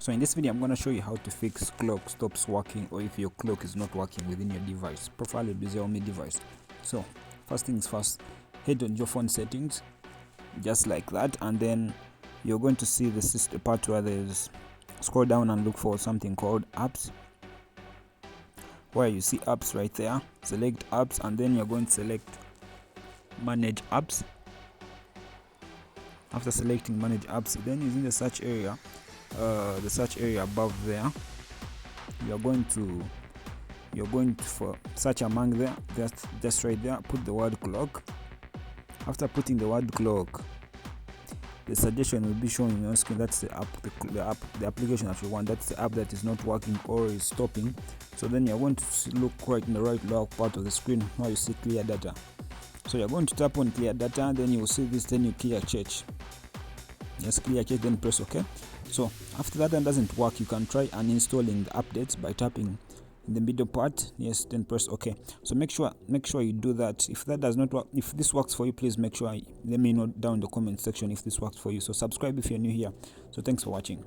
So in this video I'm going to show you how to fix clock stops working, or if your clock is not working within your device, preferably the Xiaomi device. So first things first, head on your phone settings just like that, and then you're going to see the part where there's, scroll down and look for something called apps. Where you see apps right there, select apps, and then you're going to select manage apps. After selecting manage apps, then using the search area, above there, you're going to for search among there, just right there, put the word clock. After putting the word clock, the suggestion will be shown on your screen. That's the app, the application that you want. That's the app that is not working or is stopping. So then you're going to look right in the right lower part of the screen where you see clear data. So you're going to tap on clear data, then you will see this, then you clear cache. Yes, clear cache, then press OK. So after that doesn't work, you can try uninstalling the updates by tapping in the middle part. Yes, then press OK. So make sure you do that. If that does not work, if this works for you, please make sure let me know down in the comment section if this works for you. So subscribe if you're new here. So thanks for watching.